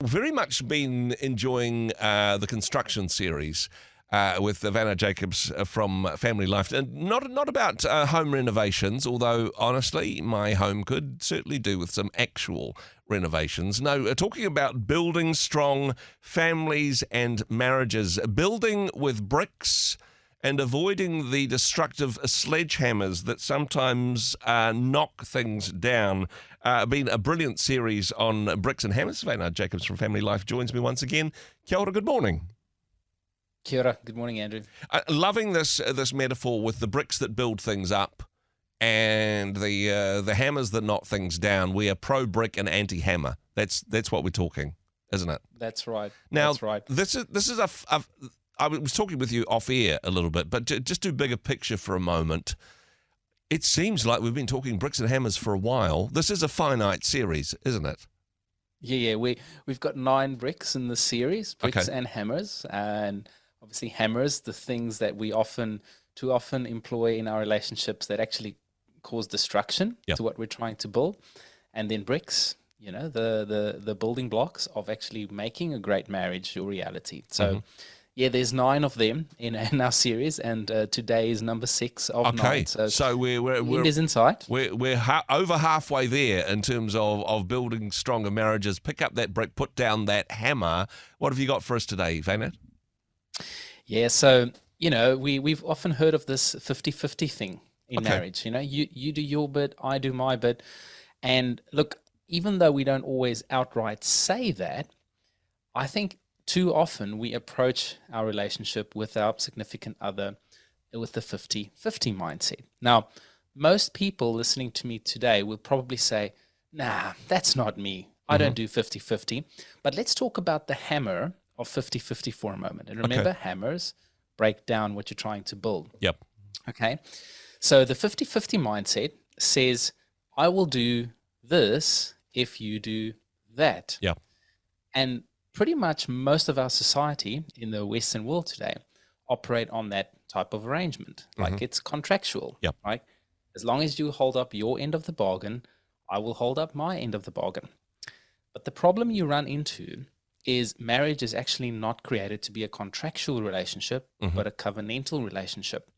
very much been enjoying the construction series with Vanna Jacobs from Family Life. And not about home renovations, although honestly, my home could certainly do with some actual renovations. No, talking about building strong families and marriages, building with bricks and avoiding the destructive sledgehammers that sometimes knock things down. Been a brilliant series on bricks and hammers. Vanna Jacobs from Family Life joins me once again. Kia ora, good morning. Kia ora. Good morning, Andrew. Loving this metaphor with the bricks that build things up and the hammers that knock things down. We are pro-brick and anti-hammer. That's what we're talking, isn't it? That's right. Now, That's right. this is I was talking with you off air a little bit, but just do bigger picture for a moment. It seems like we've been talking bricks and hammers for a while. This is a finite series, isn't it? Yeah. We've got 9 bricks in the series, bricks and hammers, and obviously hammers, the things that we too often employ in our relationships that actually cause destruction to what we're trying to build, and then bricks, the building blocks of actually making a great marriage a reality. So. Yeah, there's 9 of them in our series, and today is number 6 of 9. So we're in sight. We're over halfway there in terms of building stronger marriages. Pick up that brick, put down that hammer. What have you got for us today, Vanna? Yeah, so we've often heard of this 50-50 thing in marriage. You do your bit, I do my bit, and look, even though we don't always outright say that, I think too often we approach our relationship with our significant other with the 50-50 mindset. Now, most people listening to me today will probably say, nah, that's not me. I don't do 50-50. But let's talk about the hammer of 50-50 for a moment. And remember, hammers break down what you're trying to build. Yep. Okay. So the 50-50 mindset says, I will do this if you do that. Yeah. And pretty much most of our society in the Western world today operate on that type of arrangement. Like it's contractual, right? As long as you hold up your end of the bargain, I will hold up my end of the bargain. But the problem you run into is marriage is actually not created to be a contractual relationship, but a covenantal relationship.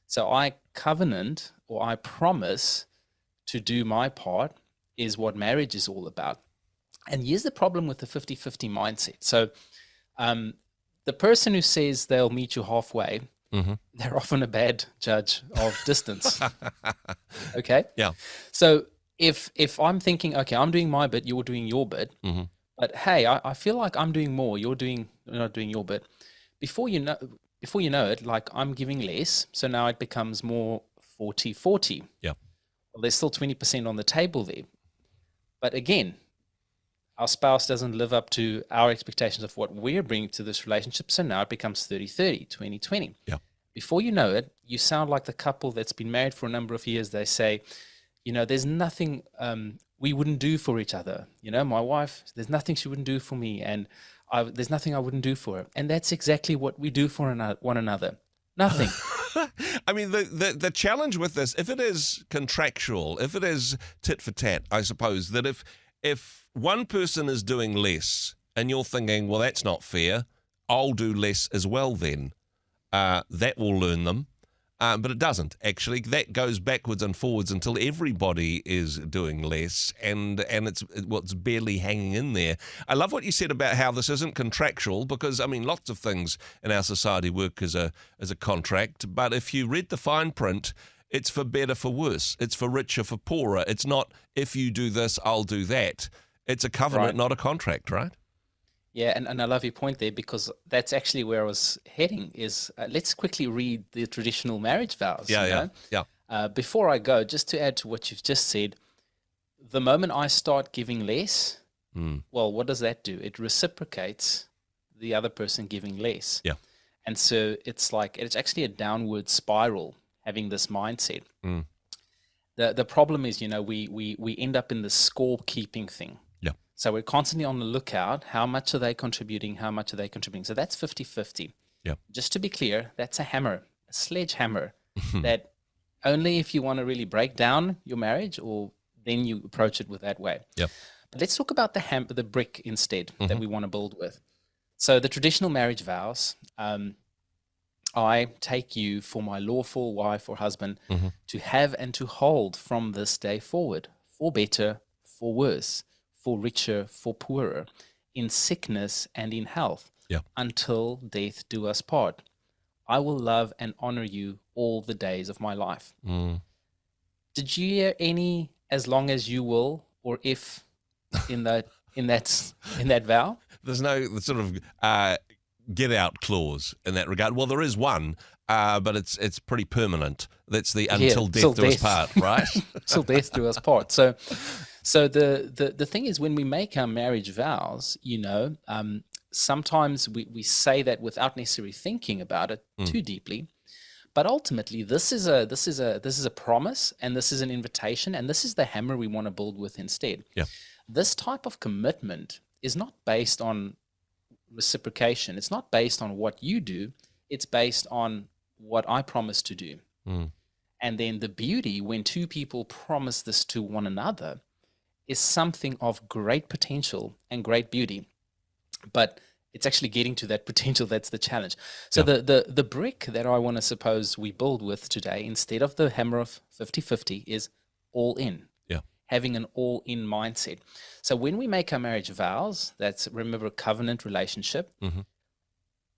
So I covenant, or I promise to do my part, is what marriage is all about. And here's the problem with the 50-50 mindset. So the person who says they'll meet you halfway, they're often a bad judge of distance. Okay? Yeah. So if I'm thinking, okay, I'm doing my bit, you're doing your bit, but hey, I feel like I'm doing more, you're not doing your bit. Before you know it, like I'm giving less, so now it becomes more 40-40. Yeah. Well, there's still 20% on the table there. But again, our spouse doesn't live up to our expectations of what we're bringing to this relationship. So now it becomes 30-30, 20-20. Yeah. Before you know it, you sound like the couple that's been married for a number of years. They say, there's nothing we wouldn't do for each other. My wife, there's nothing she wouldn't do for me. And there's nothing I wouldn't do for her. And that's exactly what we do for one another. Nothing. I mean, the challenge with this, if it is contractual, if it is tit for tat, I suppose, that if one person is doing less and you're thinking, well, that's not fair, I'll do less as well then, that will learn them. But it doesn't, actually. That goes backwards and forwards until everybody is doing less and it's barely hanging in there. I love what you said about how this isn't contractual because, I mean, lots of things in our society work as a contract. But if you read the fine print, it's for better, for worse. It's for richer, for poorer. It's not if you do this, I'll do that. It's a covenant, not a contract, right? Yeah, and I love your point there because that's actually where I was heading is let's quickly read the traditional marriage vows. Yeah. Before I go, just to add to what you've just said, the moment I start giving less, well, what does that do? It reciprocates the other person giving less. Yeah. And so it's actually a downward spiral having this mindset. The problem is, we end up in the scorekeeping thing. So we're constantly on the lookout. How much are they contributing? How much are they contributing? So that's 50-50. Yeah. Just to be clear, that's a hammer, a sledgehammer that only if you want to really break down your marriage or then you approach it with that way. Yep. But let's talk about the brick instead that we want to build with. So the traditional marriage vows, I take you for my lawful wife or husband to have and to hold from this day forward, for better, for worse, for richer, for poorer, in sickness and in health, until death do us part. I will love and honor you all the days of my life. Did you hear any "as long as you will" or "if" in that vow? There's no sort of get out clause in that regard. Well, there is one, but it's pretty permanent. That's the until death do us part, right? Till death do us part. So the thing is, when we make our marriage vows, sometimes we say that without necessarily thinking about it too deeply. But ultimately, this is a promise, and this is an invitation, and this is the hammer we want to build with instead. Yeah. This type of commitment is not based on reciprocation. It's not based on what you do. It's based on what I promise to do. And then the beauty when two people promise this to one another is something of great potential and great beauty. But it's actually getting to that potential that's the challenge. So the brick that I want to suppose we build with today, instead of the hammer of 50-50, is all in. Having an all-in mindset. So when we make our marriage vows, that's, remember, a covenant relationship,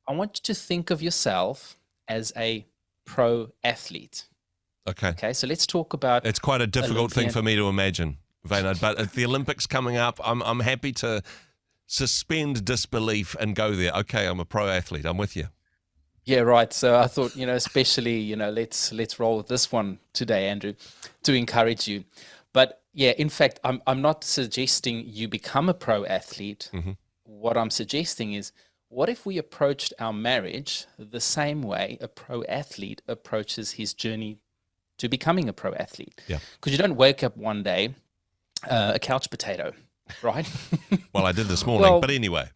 I want you to think of yourself as a pro athlete. Okay, so let's talk about... It's quite a difficult thing for me to imagine, Vaynard, but if the Olympics coming up, I'm happy to suspend disbelief and go there. Okay, I'm a pro athlete. I'm with you. Yeah, right. So I thought, especially, let's roll with this one today, Andrew, to encourage you. But yeah, in fact, I'm not suggesting you become a pro athlete. What I'm suggesting is, what if we approached our marriage the same way a pro athlete approaches his journey to becoming a pro athlete? Because you don't wake up one day a couch potato, right? Well, I did this morning, but anyway.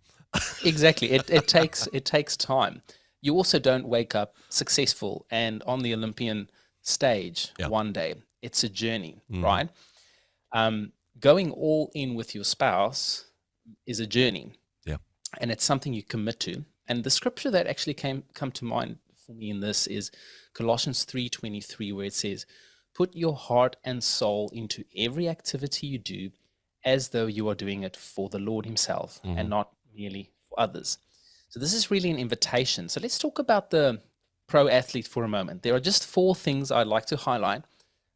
Exactly. It takes time. You also don't wake up successful and on the Olympian stage one day. It's a journey, right? Going all in with your spouse is a journey, and it's something you commit to. And the scripture that actually come to mind for me in this is Colossians 3:23, where it says, "Put your heart and soul into every activity you do, as though you are doing it for the Lord Himself and not merely for others." So this is really an invitation. So let's talk about the pro athlete for a moment. There are just 4 things I'd like to highlight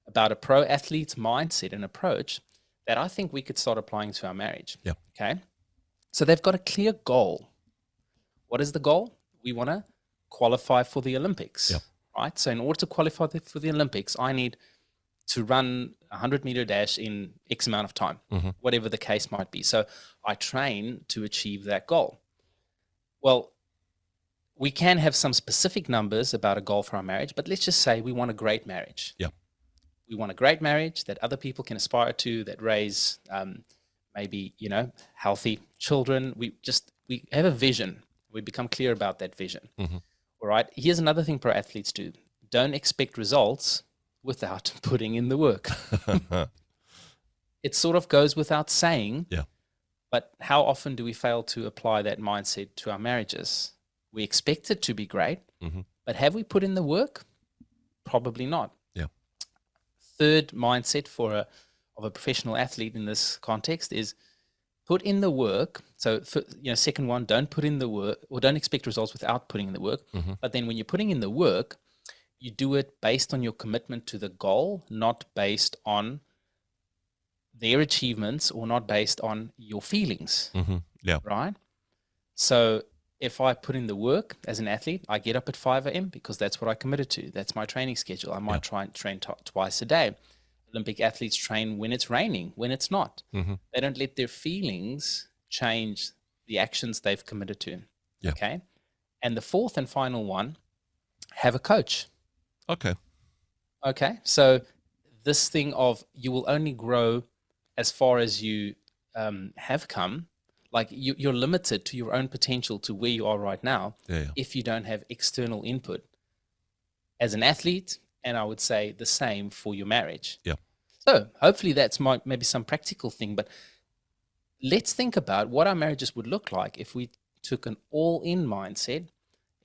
about a pro athlete's mindset and approach that I think we could start applying to our marriage. Okay. So they've got a clear goal. What is the goal? We want to qualify for the Olympics, right? So in order to qualify for the Olympics, I need to run a 100-meter dash in X amount of time, whatever the case might be. So I train to achieve that goal. Well, we can have some specific numbers about a goal for our marriage, but let's just say we want a great marriage. We want a great marriage that other people can aspire to, that raise maybe, healthy children. We have a vision. We become clear about that vision. All right. Here's another thing pro athletes do. Don't expect results without putting in the work. It sort of goes without saying. But how often do we fail to apply that mindset to our marriages? We expect it to be great, but have we put in the work? Probably not. Third mindset of a professional athlete in this context is put in the work. So, second one, don't put in the work, or don't expect results without putting in the work. But then when you're putting in the work, you do it based on your commitment to the goal, not based on their achievements or not based on your feelings. Right? So if I put in the work as an athlete, I get up at 5 a.m. because that's what I committed to. That's my training schedule. I might try and train twice a day. Olympic athletes train when it's raining, when it's not. They don't let their feelings change the actions they've committed to. Okay. And the fourth and final one, have a coach. Okay. So this thing of you will only grow as far as you have come. Like you're limited to your own potential to where you are right now if you don't have external input as an athlete, and I would say the same for your marriage. So hopefully that's maybe some practical thing, but let's think about what our marriages would look like if we took an all-in mindset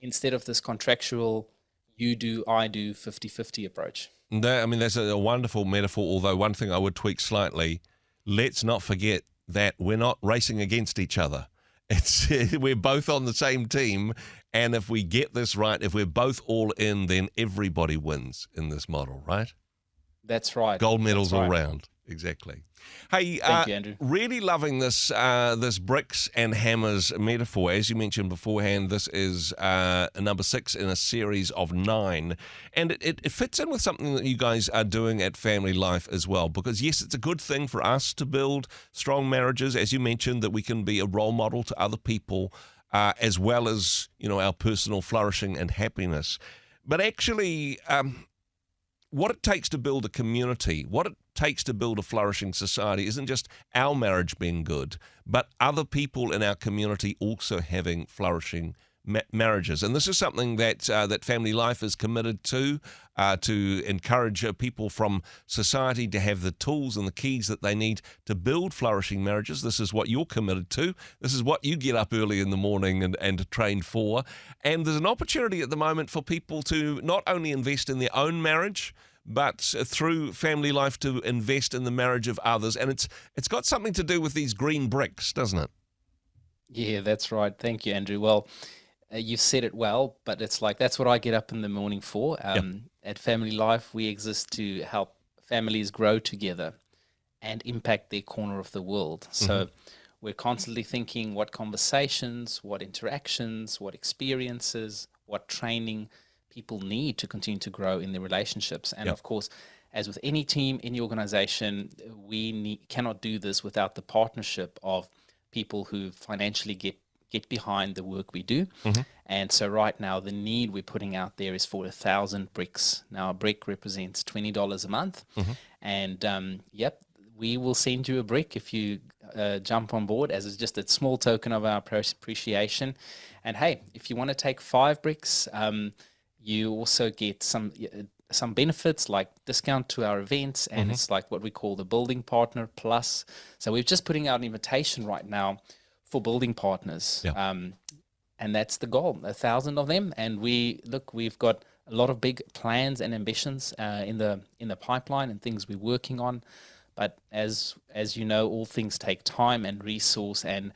instead of this contractual you do, I do, 50-50 approach. I mean, that's a wonderful metaphor, although one thing I would tweak slightly, let's not forget that we're not racing against each other. We're both on the same team, and if we get this right, if we're both all in, then everybody wins in this model, right? That's right. Gold medals all round. Exactly. Hey, thank you, Andrew. Really loving this this bricks and hammers metaphor. As you mentioned beforehand, this is number 6 in a series of 9. And it fits in with something that you guys are doing at Family Life as well. Because, yes, it's a good thing for us to build strong marriages, as you mentioned, that we can be a role model to other people, as well as, our personal flourishing and happiness. But actually, what it takes to build a community, what it takes to build a flourishing society isn't just our marriage being good, but other people in our community also having flourishing marriages. And this is something that that Family Life is committed to encourage people from society to have the tools and the keys that they need to build flourishing marriages. This is what you're committed to. This is what you get up early in the morning and train for. And there's an opportunity at the moment for people to not only invest in their own marriage, but through Family Life to invest in the marriage of others. And it's got something to do with these green bricks, doesn't it? Yeah, that's right. Thank you, Andrew. Well, you've said it well, but it's like that's what I get up in the morning for. At Family Life, we exist to help families grow together and impact their corner of the world. So we're constantly thinking what conversations, what interactions, what experiences, what training people need to continue to grow in their relationships. And of course, as with any team, any organization, we cannot do this without the partnership of people who financially get behind the work we do. And so right now, the need we're putting out there is for 1,000 bricks. Now, a brick represents $20 a month. And we will send you a brick if you jump on board, as it's just a small token of our appreciation. And hey, if you want to take 5 bricks, you also get some benefits like discount to our events, and it's like what we call the Building Partner Plus. So we're just putting out an invitation right now for building partners, and that's the goal, 1,000 of them. And we've got a lot of big plans and ambitions in the pipeline and things we're working on. But as you know, all things take time and resource, and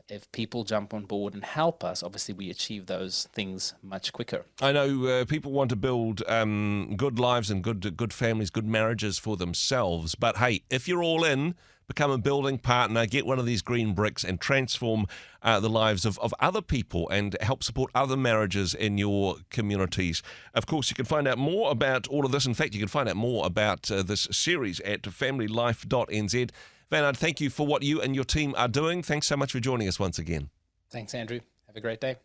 if people jump on board and help us, obviously we achieve those things much quicker. I know people want to build good lives and good families, good marriages for themselves. But hey, if you're all in, become a building partner, get one of these green bricks and transform the lives of other people and help support other marriages in your communities. Of course, you can find out more about all of this. In fact, you can find out more about this series at familylife.nz. Bernard, thank you for what you and your team are doing. Thanks so much for joining us once again. Thanks, Andrew. Have a great day.